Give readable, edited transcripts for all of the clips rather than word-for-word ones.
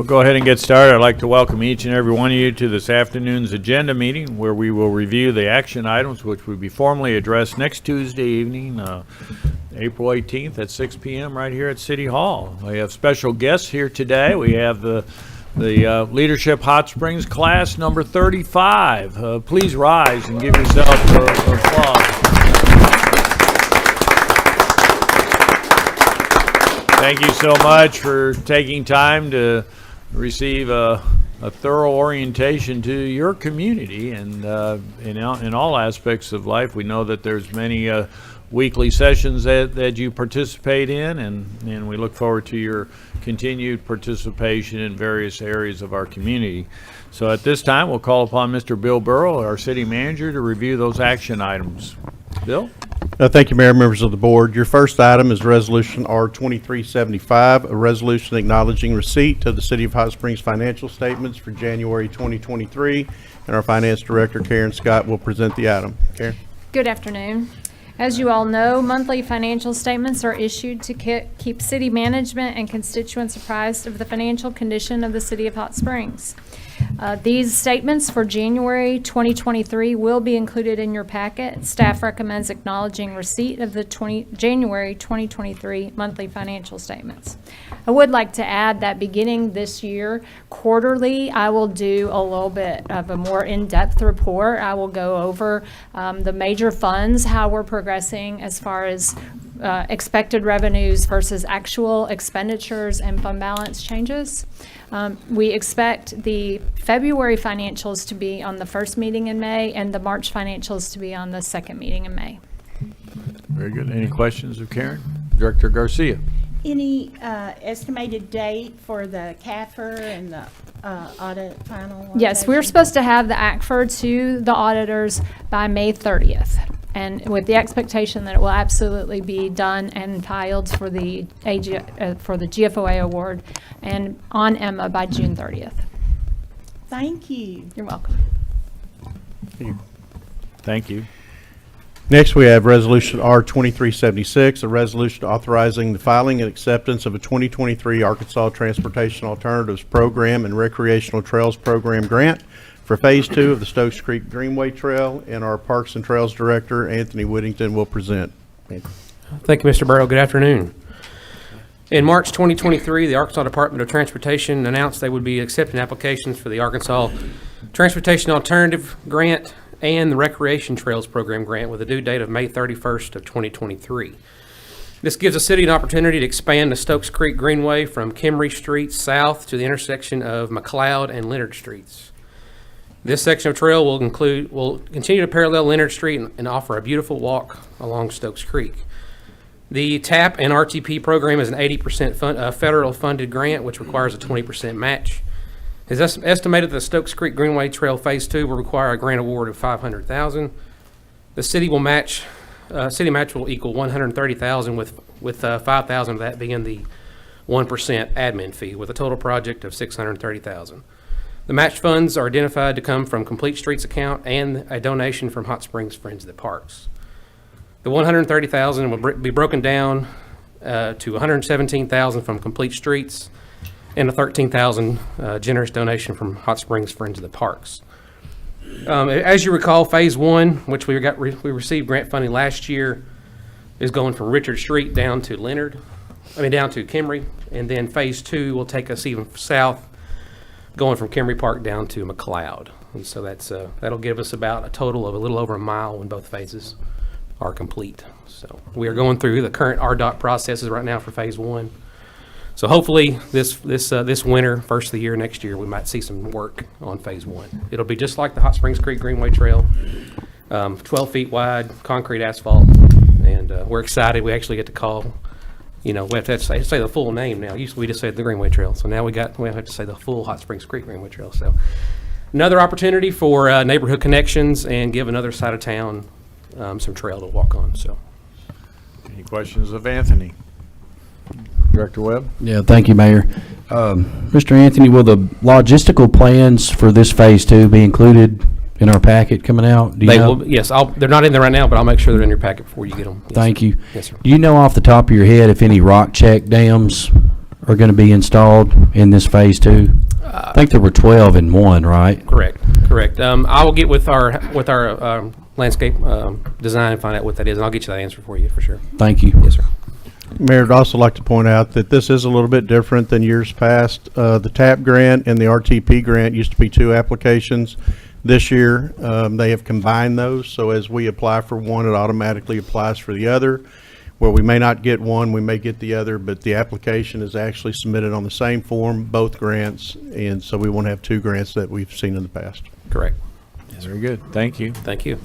We'll go ahead and get started. I'd like to welcome each and every one of you to this afternoon's agenda meeting where we will review the action items which will be formally addressed next Tuesday evening, April 18th at 6 p.m. right here at City Hall. We have special guests here today. We have the Leadership Hot Springs class number 35. Please rise and give yourself applause. Thank you so much for taking time to receive a thorough orientation to your community and in all aspects of life. We know that there's many weekly sessions that you participate in, and we look forward to your continued participation in various areas of our community. So at this time, we'll call upon Mr. Bill Burrow, our city manager, to review those action items. Bill? Thank you, Mayor, members of the board. Your first item is Resolution R2375, a resolution acknowledging receipt of the City of Hot Springs financial statements for January 2023, and our Finance Director, Karen Scott, will present the item. Karen? Good afternoon. As you all know, monthly financial statements are issued to keep city management and constituents apprised of the financial condition of the City of Hot Springs. These statements for January 2023 will be included in your packet. Staff recommends acknowledging receipt of the January 2023 monthly financial statements. I would like to add that beginning this year, quarterly, I will do a little bit of a more in-depth report. I will go over the major funds, how we're progressing as far as expected revenues versus actual expenditures and fund balance changes. We expect the February financials to be on the first meeting in May and the March financials to be on the second meeting in May. Very good. Any questions of Karen? Director Garcia. Any estimated date for the CAFR and the audit finalization? Yes, we're supposed to have the ACFR to the auditors by May 30th. And with the expectation that it will absolutely be done and filed for the GFOA award and on Emma by June 30th. Thank you. You're welcome. Thank you. Next, we have Resolution R2376, a resolution authorizing the filing and acceptance of a 2023 Arkansas Transportation Alternatives Program and Recreational Trails Program grant for Phase 2 of the Stokes Creek Greenway Trail, and our Parks and Trails Director, Anthony Whittington, will present. Thank you, Mr. Burrow. Good afternoon. In March 2023, the Arkansas Department of Transportation announced they would be accepting applications for the Arkansas Transportation Alternative Grant and the Recreation Trails Program grant with a due date of May 31st of 2023. This gives the city an opportunity to expand the Stokes Creek Greenway from Kimry Street south to the intersection of McLeod and Leonard Streets. This section of trail will continue to parallel Leonard Street and offer a beautiful walk along Stokes Creek. The TAP and RTP program is an 80% federal funded grant, which requires a 20% match. It's estimated that the Stokes Creek Greenway Trail Phase 2 will require a grant award of $500,000. The city match will equal $130,000, with $5,000 of that being the 1% admin fee, with a total project of $630,000. The match funds are identified to come from Complete Streets account and a donation from Hot Springs Friends of the Parks. The $130,000 will be broken down to $117,000 from Complete Streets and a $13,000 generous donation from Hot Springs Friends of the Parks. As you recall, Phase 1, which we received grant funding last year, is going from Richard Street down to down to Kimry, and then Phase 2 will take us even south, going from Kimry Park down to McLeod. And so that'll give us about a total of a little over a mile when both phases are complete. So we are going through the current RDOT processes right now for Phase 1. So hopefully this winter, first of the year, next year, we might see some work on Phase 1. It'll be just like the Hot Springs Creek Greenway Trail, 12 feet wide, concrete asphalt, and we're excited. We actually get to call, we have to say the full name now. Usually we just say the Greenway Trail, so now we have to say the full Hot Springs Creek Greenway Trail. So another opportunity for neighborhood connections and give another side of town some trail to walk on. So, any questions of Anthony? Director Webb? Yeah, thank you, Mayor. Mr. Anthony, will the logistical plans for this Phase 2 be included in our packet coming out? Do you know? Will, yes. They're not in there right now, but I'll make sure they're in your packet before you get them. Yes, Thank sir. you. Yes, sir. Do you know off the top of your head if any rock check dams are going to be installed in this phase two? I think there were 12 in one, right? Correct. I will get with our landscape design and find out what that is, and I'll get you that answer for you for sure. Thank you. Yes, sir. Mayor, I'd also like to point out that this is a little bit different than years past. The TAP grant and the RTP grant used to be two applications. This year, they have combined those, so as we apply for one, it automatically applies for the other. Where we may not get one, we may get the other, but the application is actually submitted on the same form, both grants, and so we won't have two grants that we've seen in the past. Correct. Very good. Thank you. Thank you.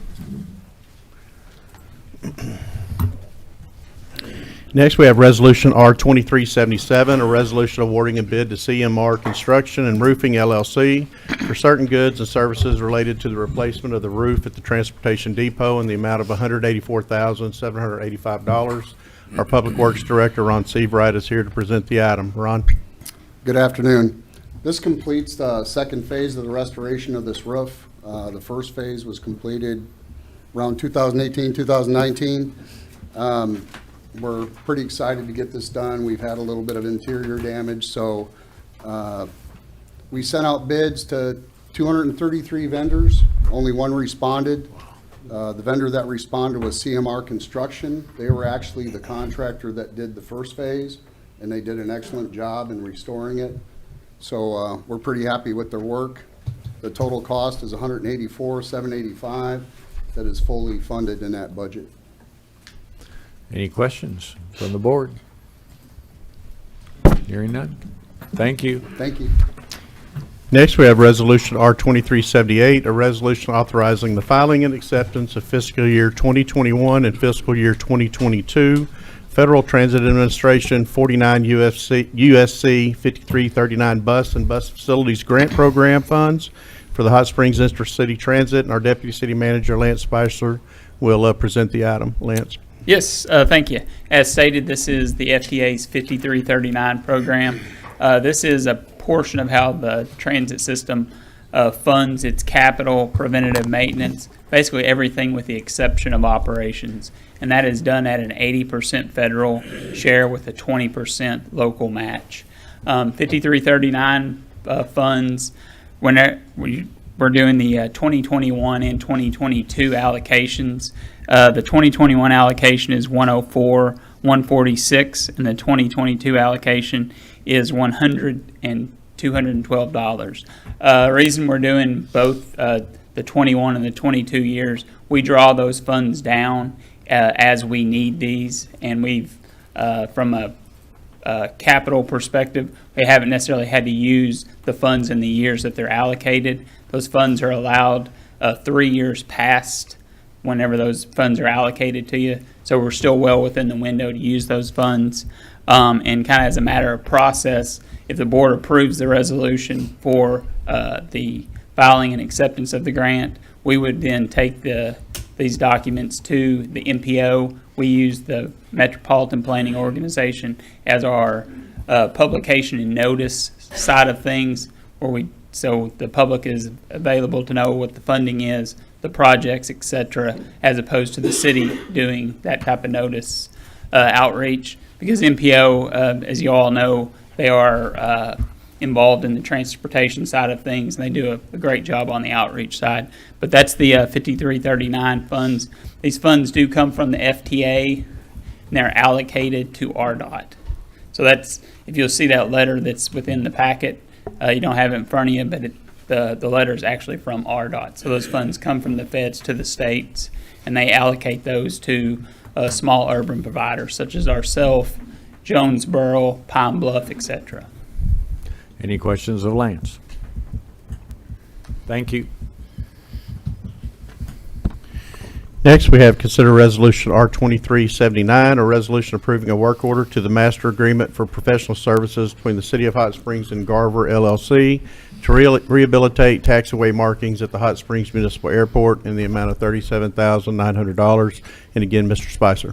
Next, we have Resolution R2377, a resolution awarding a bid to CMR Construction and Roofing LLC for certain goods and services related to the replacement of the roof at the Transportation Depot in the amount of $184,785. Our Public Works Director, Ron Seabright, is here to present the item. Ron? Good afternoon. This completes the second phase of the restoration of this roof. The first phase was completed around 2018, 2019. We're pretty excited to get this done. We've had a little bit of interior damage, so we sent out bids to 233 vendors. Only one responded. The vendor that responded was CMR Construction. They were actually the contractor that did the first phase, and they did an excellent job in restoring it. So we're pretty happy with their work. The total cost is $184,785. That is fully funded in that budget. Any questions from the board? Hearing none. Thank you. Thank you. Next, we have Resolution R2378, a resolution authorizing the filing and acceptance of fiscal year 2021 and fiscal year 2022 Federal Transit Administration 49 USC 5339 Bus and Bus Facilities Grant Program funds for the Hot Springs Intercity Transit, and our Deputy City Manager, Lance Spicer, will present the item. Lance? Yes, thank you. As stated, this is the FTA's 5339 program. This is a portion of how the transit system funds its capital, preventative maintenance, basically everything with the exception of operations. And that is done at an 80% federal share with a 20% local match. 5339 funds, when we're doing the 2021 and 2022 allocations. The 2021 allocation is 104,146, and the 2022 allocation is $212. Reason we're doing both the 21 and the 22 years, we draw those funds down as we need these, and we've from a capital perspective, we haven't necessarily had to use the funds in the years that they're allocated. Those funds are allowed 3 years past whenever those funds are allocated to you. So we're still well within the window to use those funds. And kind of as a matter of process, if the board approves the resolution for the filing and acceptance of the grant, we would then take these documents to the MPO. We use the Metropolitan Planning Organization as our publication and notice side of things, so the public is available to know what the funding is, the projects, etc., as opposed to the city doing that type of notice outreach. Because MPO, as you all know, they are involved in the transportation side of things, and they do a great job on the outreach side. But that's the 5339 funds. These funds do come from the FTA, and they're allocated to RDOT. So that's, if you'll see that letter that's within the packet, you don't have it in front of you, but the letter is actually from RDOT. So those funds come from the feds to the states, and they allocate those to small urban providers such as ourselves, Jonesboro, Pine Bluff, etc. Any questions of Lance? Thank you. Next, we have consider Resolution R2379, a resolution approving a work order to the master agreement for professional services between the City of Hot Springs and Garver LLC to rehabilitate taxiway markings at the Hot Springs Municipal Airport in the amount of $37,900. And again, Mr. Spicer.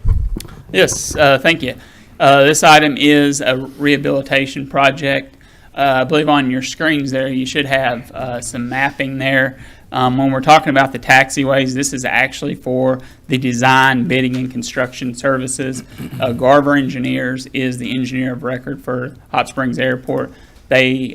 Yes, thank you. This item is a rehabilitation project. I believe on your screens there you should have some mapping there. When we're talking about the taxiways, this is actually for the design, bidding, and construction services. Garver Engineers is the engineer of record for Hot Springs Airport. They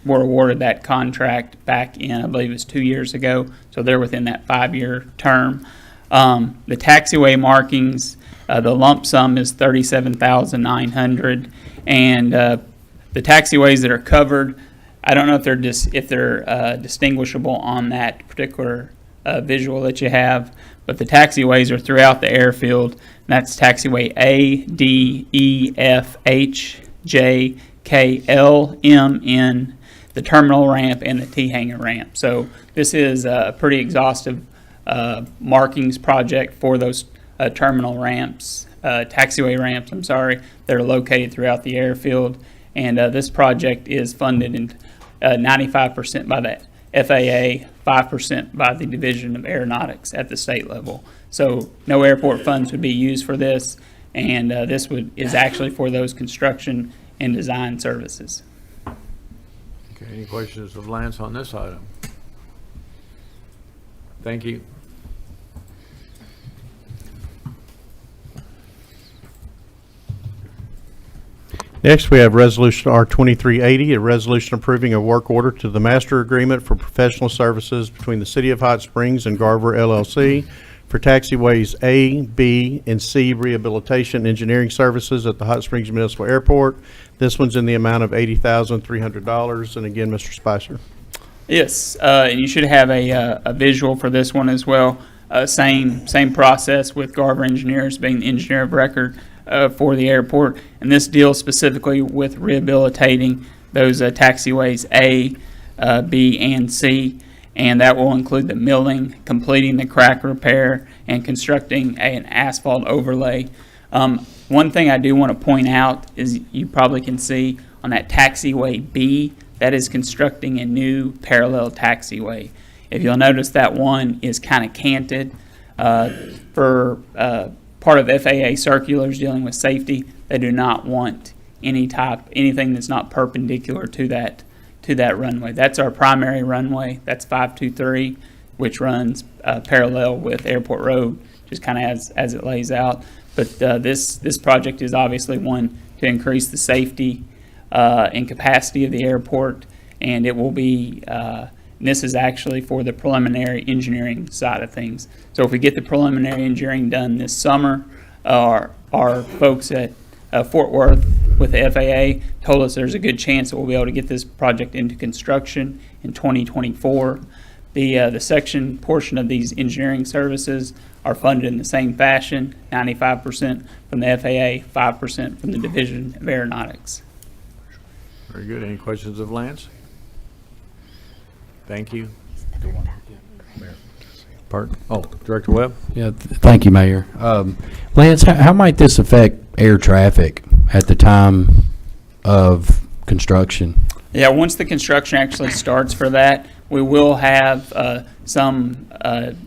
were awarded that contract back in, I believe it was 2 years ago, so they're within that 5-year term. The taxiway markings, the lump sum is $37,900, and the taxiways that are covered, I don't know if they're distinguishable on that particular visual that you have, but the taxiways are throughout the airfield. That's taxiway A, D, E, F, H, J, K, L, M, N, the terminal ramp, and the T-hanger ramp. So this is a pretty exhaustive markings project for those terminal ramps, taxiway ramps, that are located throughout the airfield. And this project is funded in 95% by the FAA, 5% by the Division of Aeronautics at the state level. So no airport funds would be used for this, and this is actually for those construction and design services. Okay, any questions of Lance on this item? Thank you. Next, we have Resolution R2380, a resolution approving a work order to the master agreement for professional services between the City of Hot Springs and Garver LLC for taxiways A, B, and C rehabilitation engineering services at the Hot Springs Municipal Airport. This one's in the amount of $80,300. And again, Mr. Spicer. Yes, and you should have a visual for this one as well. Same process with Garver Engineers being the engineer of record for the airport, and this deals specifically with rehabilitating those taxiways A, B, and C, and that will include the milling, completing the crack repair, and constructing an asphalt overlay. One thing I do want to point out is you probably can see on that taxiway B, that is constructing a new parallel taxiway. If you'll notice, that one is kind of canted for part of FAA circulars dealing with safety. They do not want anything that's not perpendicular to that runway. That's our primary runway. That's 523, which runs parallel with Airport Road, just kind of as it lays out. But this project is obviously one to increase the safety and capacity of the airport, and it will be. This is actually for the preliminary engineering side of things. So if we get the preliminary engineering done this summer, our folks at Fort Worth with the FAA told us there's a good chance that we'll be able to get this project into construction in 2024. The section portion of these engineering services are funded in the same fashion, 95% from the FAA, 5% from the Division of Aeronautics. Very good. Any questions of Lance? Thank you. Pardon? Oh, Director Webb? Yeah, thank you, Mayor. Lance, how might this affect air traffic at the time of construction? Yeah, once the construction actually starts for that, we will have some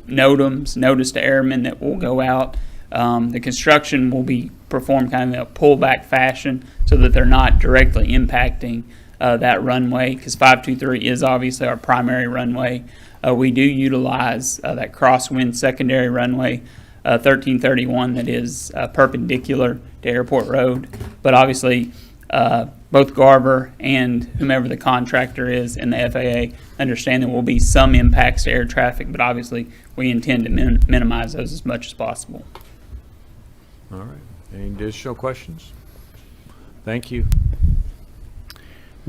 NOTAMs, notice to airmen, that will go out. The construction will be performed kind of in a pullback fashion so that they're not directly impacting that runway, because 523 is obviously our primary runway. We do utilize that crosswind secondary runway, 1331, that is perpendicular to Airport Road. But obviously, both Garver and whomever the contractor is and the FAA understand there will be some impacts to air traffic, but obviously we intend to minimize those as much as possible. All right. Any additional questions? Thank you.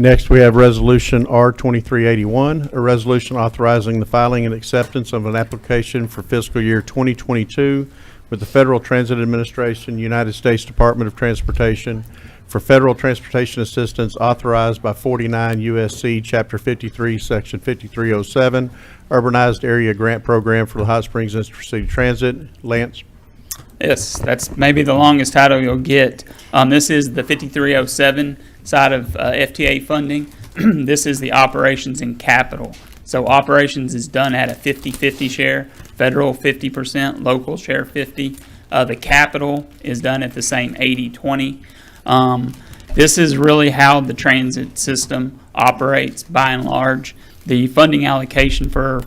Next, we have Resolution R2381, a resolution authorizing the filing and acceptance of an application for fiscal year 2022 with the Federal Transit Administration, United States Department of Transportation for federal transportation assistance authorized by 49 U.S.C. Chapter 53, Section 5307, Urbanized Area Grant Program for the Hot Springs Intercity Transit. Lance? Yes, that's maybe the longest title you'll get. This is the 5307 side of FTA funding. This is the operations and capital. So operations is done at a 50-50 share, federal 50%, local share 50%. The capital is done at the same 80-20. This is really how the transit system operates by and large. The funding allocation for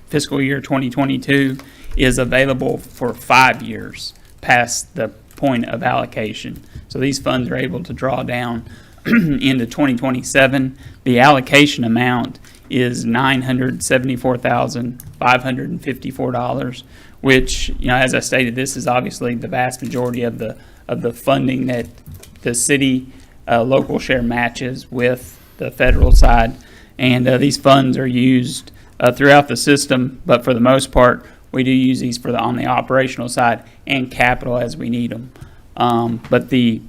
fiscal year 2022 is available for 5 years past the point of allocation. So these funds are able to draw down into 2027. The allocation amount is $974,554, which, you know, as I stated, this is obviously the vast majority of the funding that the city local share matches with the federal side. And these funds are used throughout the system, but for the most part, we do use these for on the operational side and capital as we need them. But the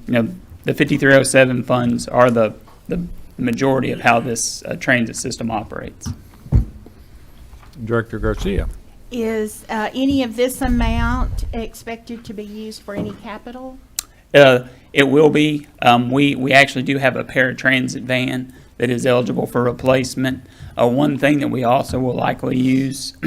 5307 funds are the majority of how this transit system operates. Director Garcia. Is any of this amount expected to be used for any capital? It will be. We actually do have a paratransit van that is eligible for replacement. One thing that we also will likely use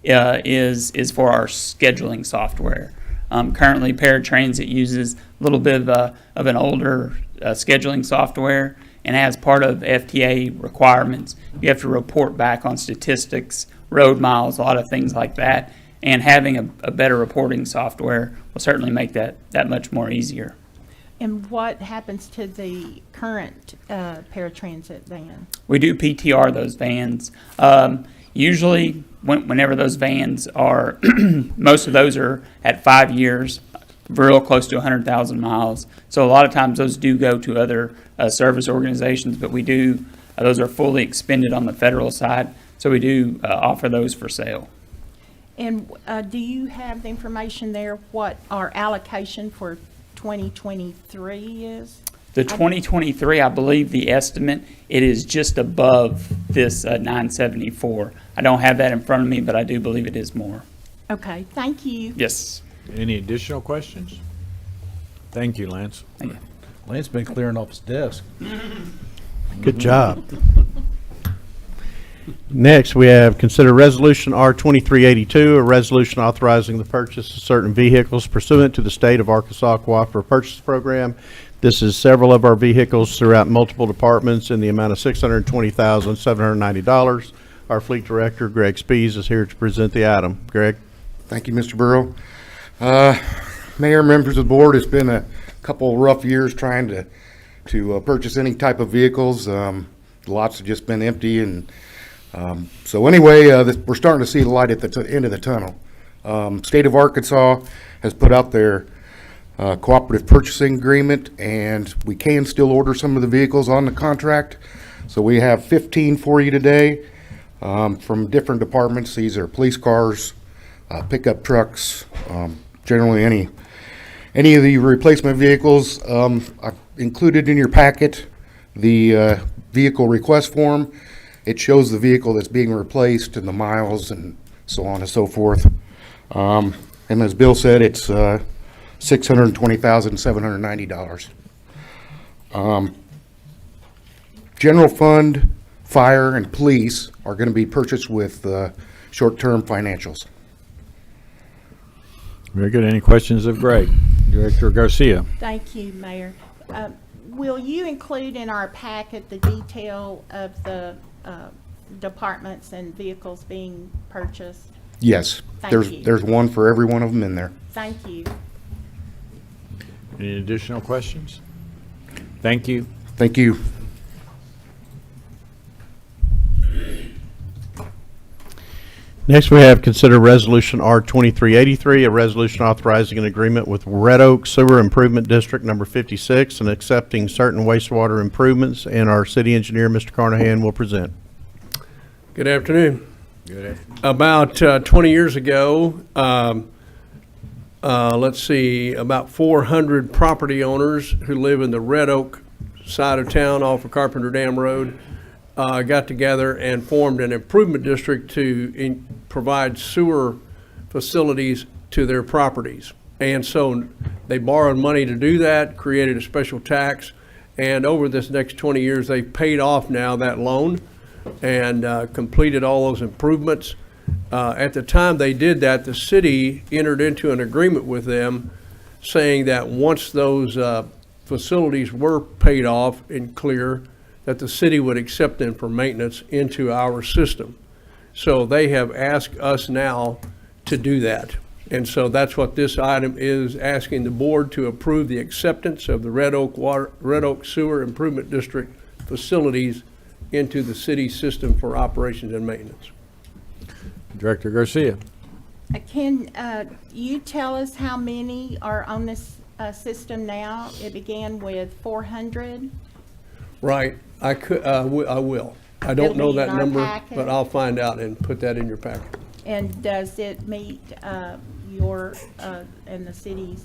is for our scheduling software. Currently, paratransit uses a little bit of an older scheduling software, and as part of FTA requirements, you have to report back on statistics, road miles, a lot of things like that. And having a better reporting software will certainly make that much more easier. And what happens to the current paratransit van? We do PTR those vans. Usually, whenever those vans are, most of those are at 5 years, real close to 100,000 miles. So a lot of times those do go to other service organizations, but we do, those are fully expended on the federal side. So we do offer those for sale. And do you have the information there, what our allocation for 2023 is? The 2023, I believe the estimate, it is just above this 974. I don't have that in front of me, but I do believe it is more. Okay, thank you. Yes. Any additional questions? Thank you, Lance. Thank you. Lance been clearing off his desk. Good job. Next, we have consider Resolution R 2382, a resolution authorizing the purchase of certain vehicles pursuant to the State of Arkansas Cooperative Purchase Program. This is several of our vehicles throughout multiple departments in the amount of $620,790. Our Fleet Director, Greg Spees, is here to present the item. Greg? Thank you, Mr. Burrow. Mayor, members of the board, it's been a couple rough years trying to purchase any type of vehicles. Lots have just been empty, and so anyway, we're starting to see the light at the end of the tunnel. State of Arkansas has put out their cooperative purchasing agreement, and we can still order some of the vehicles on the contract. So we have 15 for you today from different departments. These are police cars, pickup trucks, generally any of the replacement vehicles. I've included in your packet the vehicle request form. It shows the vehicle that's being replaced and the miles and so on and so forth. And as Bill said, it's $620,790. General fund, fire, and police are going to be purchased with short-term financials. Very good. Any questions of Greg? Director Garcia. Thank you, Mayor. Will you include in our packet the detail of the departments and vehicles being purchased? Yes, Thank you. there's one for every one of them in there. Thank you. Any additional questions? Thank you. Thank you. Next, we have consider Resolution R 2383, a resolution authorizing an agreement with Red Oak Sewer Improvement District Number 56 and accepting certain wastewater improvements, and our city engineer, Mr. Carnahan, will present. Good afternoon. Good. About 20 years ago, let's see, about 400 property owners who live in the Red Oak side of town off of Carpenter Dam Road got together and formed an improvement district to provide sewer facilities to their properties. And so they borrowed money to do that, created a special tax, and over this next 20 years, they've paid off now that loan and completed all those improvements. At the time they did that, the city entered into an agreement with them saying that once those facilities were paid off and clear, that the city would accept them for maintenance into our system. So they have asked us now to do that. And so that's what this item is, asking the board to approve the acceptance of the Red Oak Sewer Improvement District facilities into the city system for operations and maintenance. Director Garcia. Can you tell us how many are on this system now? It began with 400. Right, I could, I will. I don't It'll know be in that our number, packet. but I'll find out and put that in your packet. And does it meet your and the city's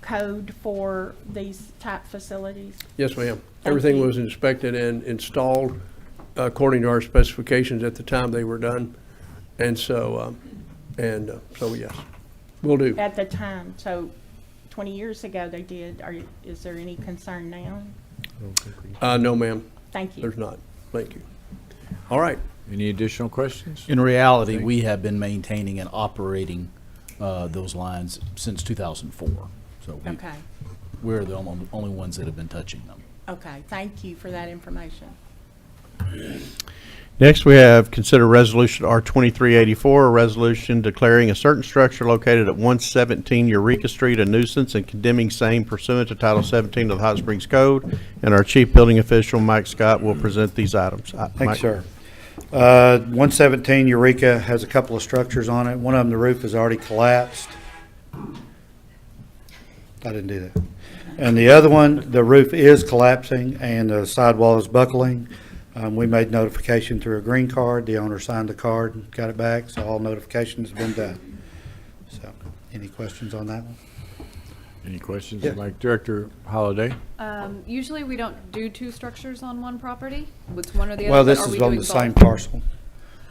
code for these type facilities? Yes, ma'am. Thank Everything you. was inspected and installed according to our specifications at the time they were done. And so, so yes, will do. At the time, so 20 years ago they did. Is there any concern now? No, ma'am, Thank you. there's not. Thank you. All right. Any additional questions? In reality, we have been maintaining and operating those lines since 2004. So Okay, we're the only ones that have been touching them. okay. Thank you for that information. Next, we have consider resolution R2384, a resolution declaring a certain structure located at 117 Eureka Street a nuisance and condemning same pursuant to Title 17 of the Hot Springs Code. And our chief building official, Mike Scott, will present these items. Mike. Thanks, sir. 117 Eureka has a couple of structures on it. One of them, the roof is already collapsed. I didn't do that. And the other one, the roof is collapsing and the sidewall is buckling. We made notification through a green card. The owner signed the card and got it back, so all notifications have been done. So, any questions on that one? Any questions, Yeah. Mike? Director Holliday? Usually we don't do two structures on one property. It's one or the other. Well, but this are we is on doing the both? same parcel.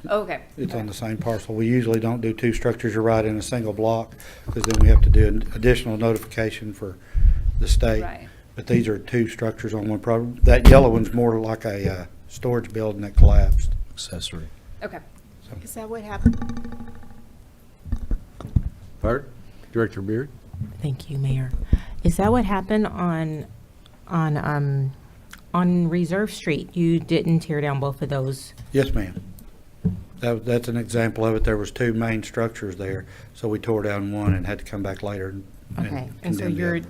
Okay. It's on the same parcel. We usually don't do two structures, you're right, in a single block, because then we have to do an additional notification for the state. Right. But these are two structures on one property. That yellow one's more like a storage building that collapsed. Accessory. Okay. Is that what happened? Pardon? Director Beard? Thank you, Mayor. Is that what happened on Reserve Street? You didn't tear down both of those? Yes, ma'am. That's an example of it. There was two main structures there, so we tore down one and had to come back later and Okay, and so condemn the you're, other.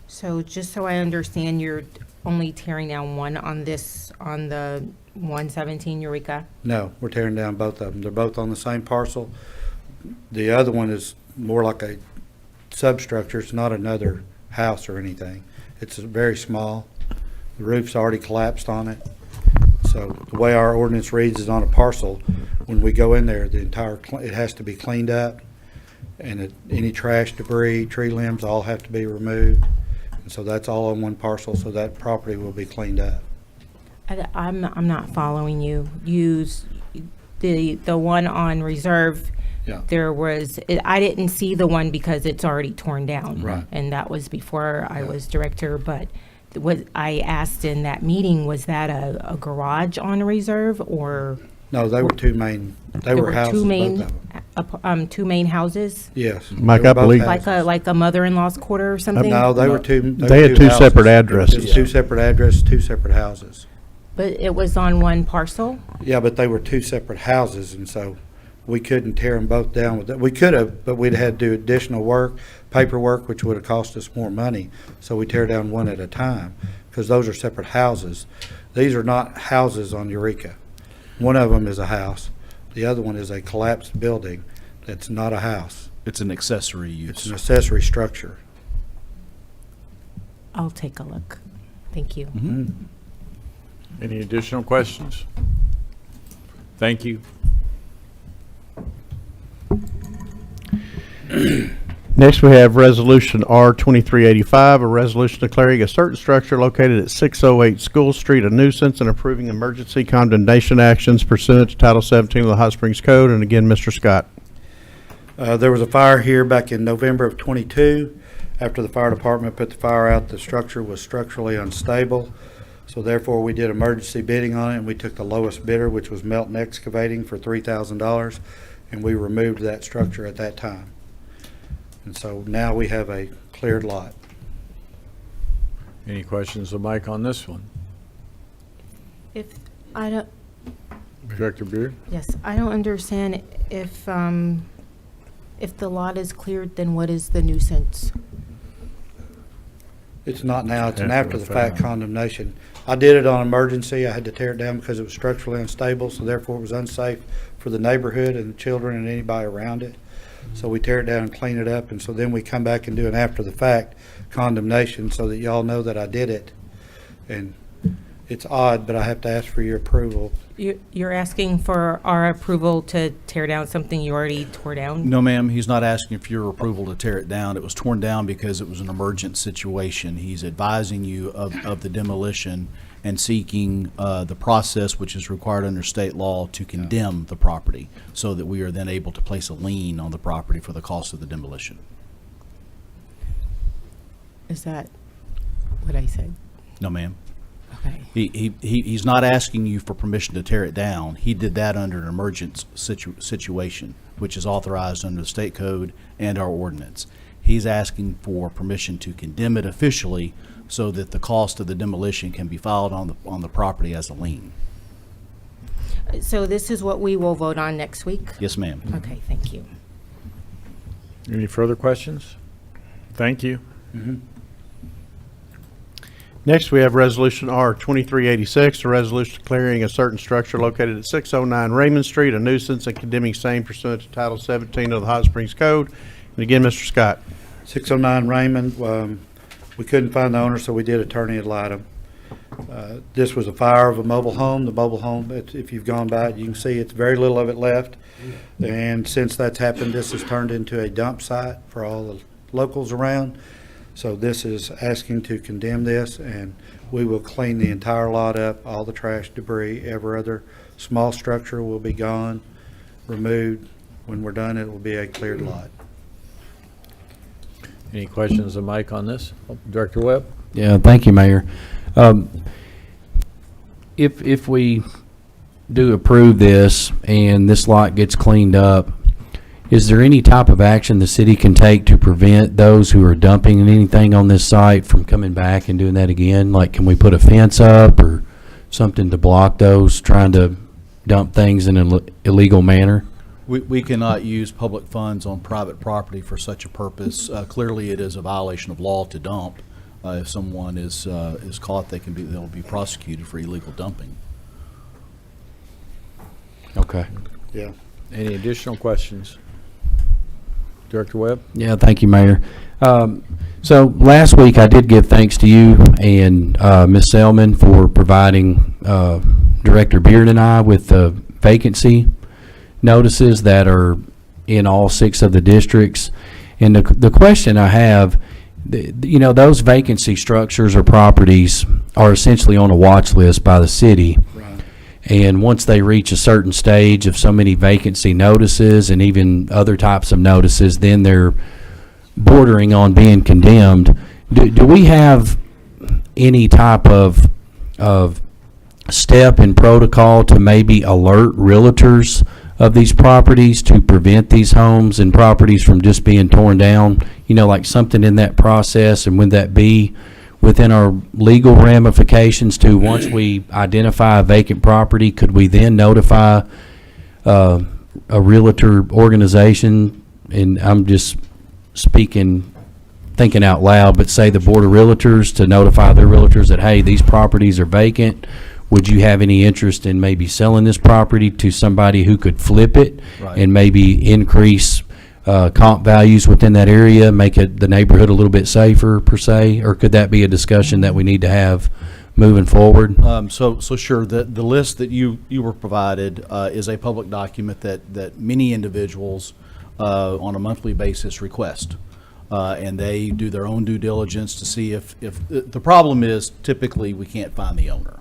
so just so I understand, you're only tearing down one on the 117 Eureka? No, we're tearing down both of them. They're both on the same parcel. The other one is more like a substructure. It's not another house or anything. It's very small. The roof's already collapsed on it. So the way our ordinance reads is on a parcel, when we go in there, it has to be cleaned up, and any trash, debris, tree limbs, all have to be removed. And so that's all on one parcel, so that property will be cleaned up. I'm not following you. The one on Reserve, Yeah. I didn't see the one because it's already torn down. Right. And that was before I was director, but what I asked in that meeting, was that a garage on Reserve, or? No, they were two main, they were houses, two both main, of them. two main houses? Yes. Mike, they were I both believe- houses. Like a mother-in-law's quarter or something? No, they were two. They were had two houses. separate addresses. It's two separate addresses, two separate houses. But it was on one parcel? Yeah, but they were two separate houses, and so we couldn't tear them both down with that. We could have, but we'd had to do additional work, paperwork, which would have cost us more money. So we tear down one at a time, because those are separate houses. These are not houses on Eureka. One of them is a house. The other one is a collapsed building that's not a house. It's an accessory It's use. an accessory structure. I'll take a look. Thank you. Any additional questions? Thank you. Next, we have resolution R2385, a resolution declaring a certain structure located at 608 School Street a nuisance and approving emergency condemnation actions pursuant to Title 17 of the Hot Springs Code. And again, Mr. Scott. There was a fire here back in November of '22. After the fire department put the fire out, the structure was structurally unstable. So therefore, we did emergency bidding on it, and we took the lowest bidder, which was Melton Excavating, for $3,000, and we removed that structure at that time. And so now we have a cleared lot. Any questions of Mike on this one? If, I don't, Director Beard? Yes, I don't understand if the lot is cleared, then what is the nuisance? It's not now, it's an After the after-the-fact fact. condemnation. I did it on emergency, I had to tear it down because it was structurally unstable, so therefore it was unsafe for the neighborhood and the children and anybody around it. So we tear it down and clean it up, and so then we come back and do an after-the-fact condemnation so that y'all know that I did it. And it's odd, but I have to ask for your approval. You're asking for our approval to tear down something you already tore down? No, ma'am, he's not asking for your approval to tear it down. It was torn down because it was an emergent situation. He's advising you of the demolition and seeking the process which is required under state law to condemn the property so that we are then able to place a lien on the property for the cost of the demolition. Is that what I said? No, ma'am. Okay. He's not asking you for permission to tear it down. He did that under an emergent situation, which is authorized under the state code and our ordinance. He's asking for permission to condemn it officially so that the cost of the demolition can be filed on the property as a lien. So this is what we will vote on next week? Yes, ma'am. Okay, thank you. Any further questions? Thank you. Next, we have Resolution R 2386, a resolution declaring a certain structure located at 609 Raymond Street a nuisance and condemning same pursuant to Title 17 of the Hot Springs Code. And again, Mr. Scott. 609 Raymond, we couldn't find the owner, so we did attorney ad litem. This was a fire of a mobile home. The mobile home, if you've gone by it, you can see it's very little of it left. And since that's happened, this has turned into a dump site for all the locals around. So this is asking to condemn this, and we will clean the entire lot up, all the trash, debris, every other small structure will be gone, removed. When we're done, it will be a cleared lot. Any questions of Mike on this? Director Webb? Yeah, thank you, Mayor. If we do approve this and this lot gets cleaned up, is there any type of action the city can take to prevent those who are dumping anything on this site from coming back and doing that again? Like, can we put a fence up or something to block those trying to dump things in an illegal manner? We cannot use public funds on private property for such a purpose. Clearly, it is a violation of law to dump. If someone is caught, they'll be prosecuted for illegal dumping. Okay. Yeah. Any additional questions? Director Webb? Yeah, thank you, Mayor. So last week I did give thanks to you and Ms. Selman for providing Director Beard and I with the vacancy notices that are in all 6 of the districts. And the question I have, you know, those vacancy structures or properties are essentially on a watch list by the city. And once they reach a certain stage of so many vacancy notices and even other types of notices, then they're bordering on being condemned. Do we have any type of step and protocol to maybe alert realtors of these properties to prevent these homes and properties from just being torn down? You know, like something in that process, and would that be within our legal ramifications to, once we identify a vacant property, could we then notify a realtor organization? And I'm just thinking out loud, but say the Board of Realtors to notify their realtors that, hey, these properties are vacant. Would you have any interest in maybe selling this property to somebody who could flip it Right. and maybe increase comp values within that area, make the neighborhood a little bit safer per se? Or could that be a discussion that we need to have moving forward? So sure, the list that you were provided is a public document that many individuals on a monthly basis request. And they do their own due diligence to see if the problem is typically we can't find the owner.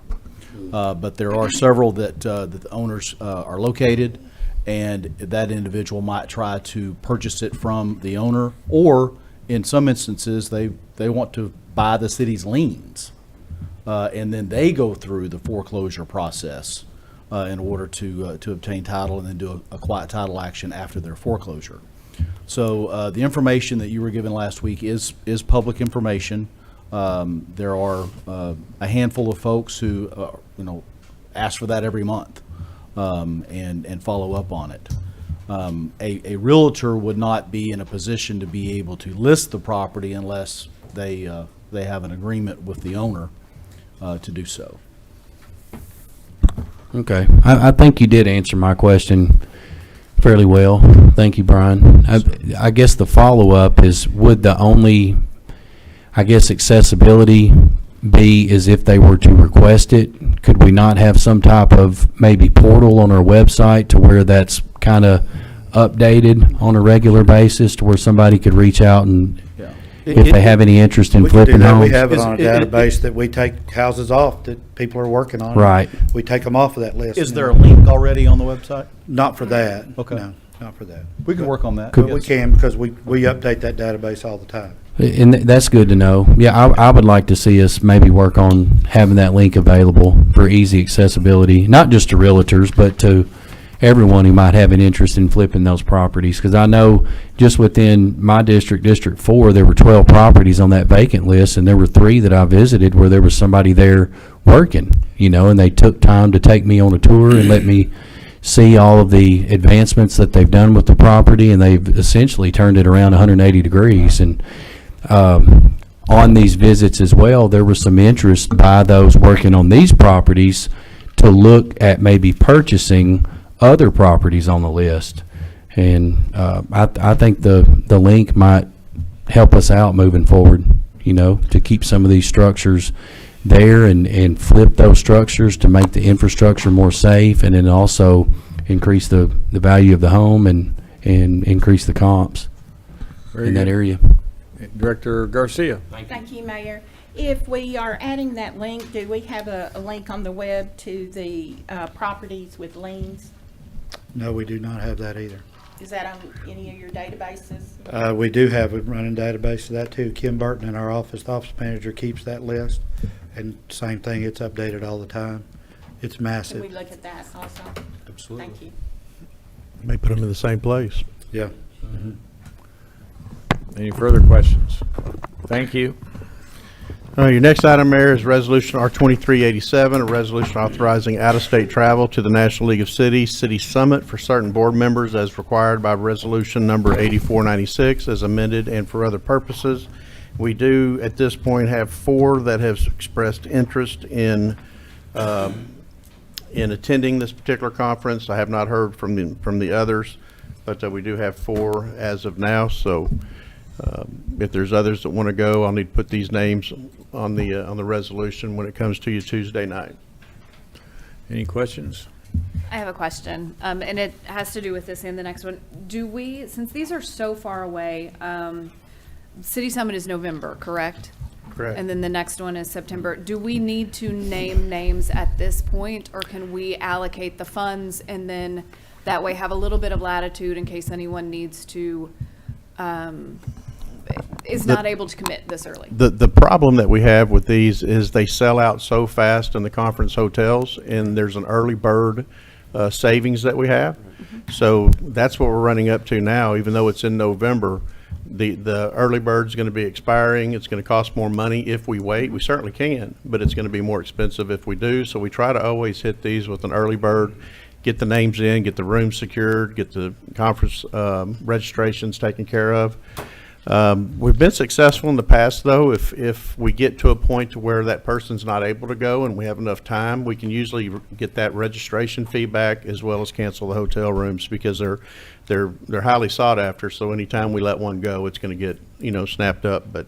But there are several that the owners are located, and that individual might try to purchase it from the owner, or in some instances, they want to buy the city's liens. And then they go through the foreclosure process in order to obtain title and then do a quiet title action after their foreclosure. So the information that you were given last week is public information. There are a handful of folks who ask for that every month. and follow up on it. A realtor would not be in a position to be able to list the property unless they have an agreement with the owner to do so. Okay, I think you did answer my question fairly well. Thank you, Brian. I guess the follow-up is, would the only, I guess, accessibility be is if they were to request it? Could we not have some type of maybe portal on our website to where that's kind of updated on a regular basis to where somebody could reach out and if they have any interest in We can do flipping that. homes? We have it on a Is- database that we take houses off that people are working on. Right. We take them off of that list. Is there a link already on the website? Not for that. Okay. No, not for that. We can work on that. But we yes. can, because we update that database all the time. And that's good to know. Yeah, I would like to see us maybe work on having that link available for easy accessibility, not just to realtors, but to everyone who might have an interest in flipping those properties. Because I know just within my district, District 4, there were 12 properties on that vacant list, and there were 3 that I visited where there was somebody there working, and they took time to take me on a tour and let me see all of the advancements that they've done with the property, and they've essentially turned it around 180 degrees. And on these visits as well, there was some interest by those working on these properties to look at maybe purchasing other properties on the list. And I think the link might help us out moving forward, to keep some of these structures there and flip those structures to make the infrastructure more safe, and then also increase the value of the home and increase the comps Very in that good. area. Director Garcia. Thank you, Mayor. If we are adding that link, do we have a link on the web to the properties with liens? No, we do not have that either. Is that on any of your databases? We do have a running database of that too. Kim Burton in our office, the office manager, keeps that list. And same thing, it's updated all the time. It's Can we massive. look at that also? Absolutely. Thank you. May put them in the same place. Yeah. Any further questions? Thank you. Your next item, Mayor, is Resolution R2387, a resolution authorizing out-of-state travel to the National League of Cities City Summit for certain board members as required by Resolution Number 8496, as amended and for other purposes. We do, at this point, have 4 that have expressed interest in attending this particular conference. I have not heard from the others, but we do have 4 as of now. So if there's others that want to go, I'll need to put these names on the resolution when it comes to you Tuesday night. Any questions? I have a question, and it has to do with this and the next one. Do we, since these are so far away, City Summit is November, correct? Correct. And then the next one is September. Do we need to name names at this point, or can we allocate the funds and then that way have a little bit of latitude in case anyone needs to, is not able to commit this early? The problem that we have with these is they sell out so fast in the conference hotels, and there's an early bird savings that we have. So that's what we're running up to now, even though it's in November. The early bird's going to be expiring. It's going to cost more money if we wait. We certainly can, but it's going to be more expensive if we do. So we try to always hit these with an early bird, get the names in, get the rooms secured, get the conference registrations taken care of. We've been successful in the past, though. If we get to a point to where that person's not able to go and we have enough time, we can usually get that registration feedback as well as cancel the hotel rooms, because they're highly sought after. So anytime we let one go, it's going to get snapped up. But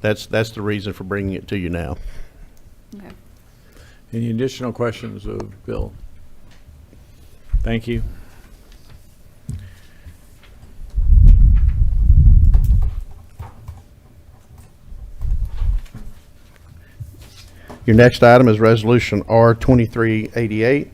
that's the reason for bringing it to you now. Okay. Any additional questions of Bill? Thank you. Your next item is Resolution R2388,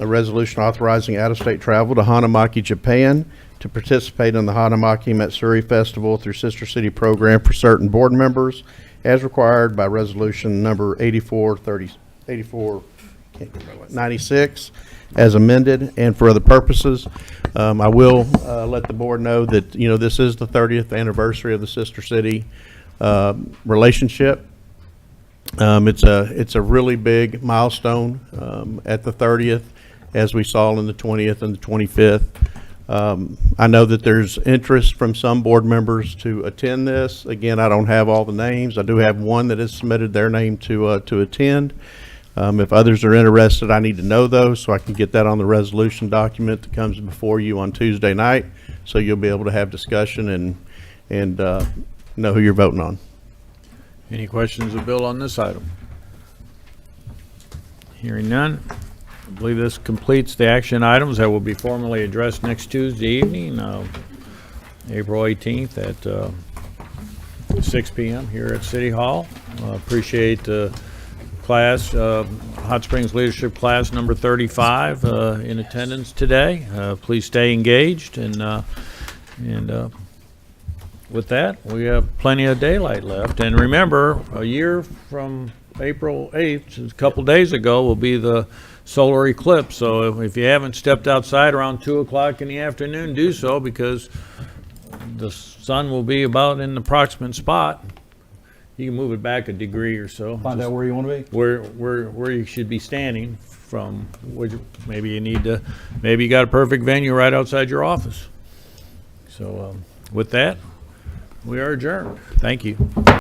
a resolution authorizing out-of-state travel to Hanamaki, Japan, to participate in the Hanamaki Matsuri Festival through Sister City program for certain board members, as required by Resolution Number 8496, as amended, and for other purposes. I will let the board know that this is the 30th anniversary of the Sister City relationship. It's a really big milestone at the 30th, as we saw on the 20th and the 25th. I know that there's interest from some board members to attend this. Again, I don't have all the names. I do have one that has submitted their name to attend. If others are interested, I need to know those so I can get that on the resolution document that comes before you on Tuesday night, so you'll be able to have discussion and know who you're voting on. Any questions of Bill on this item? Hearing none, I believe this completes the action items that will be formally addressed next Tuesday evening, April 18th at 6 p.m. here at City Hall. Appreciate the class, Hot Springs Leadership Class number 35 in attendance today. Please stay engaged, and with that, we have plenty of daylight left. And remember, a year from April 8th, a couple days ago, will be the solar eclipse. So if you haven't stepped outside around 2 o'clock in the afternoon, do so, because the sun will be about in the approximate spot. You can move it back a degree or so. Find out where you want to be. Where you should be standing from. Maybe you got a perfect venue right outside your office. So with that, we are adjourned. Thank you.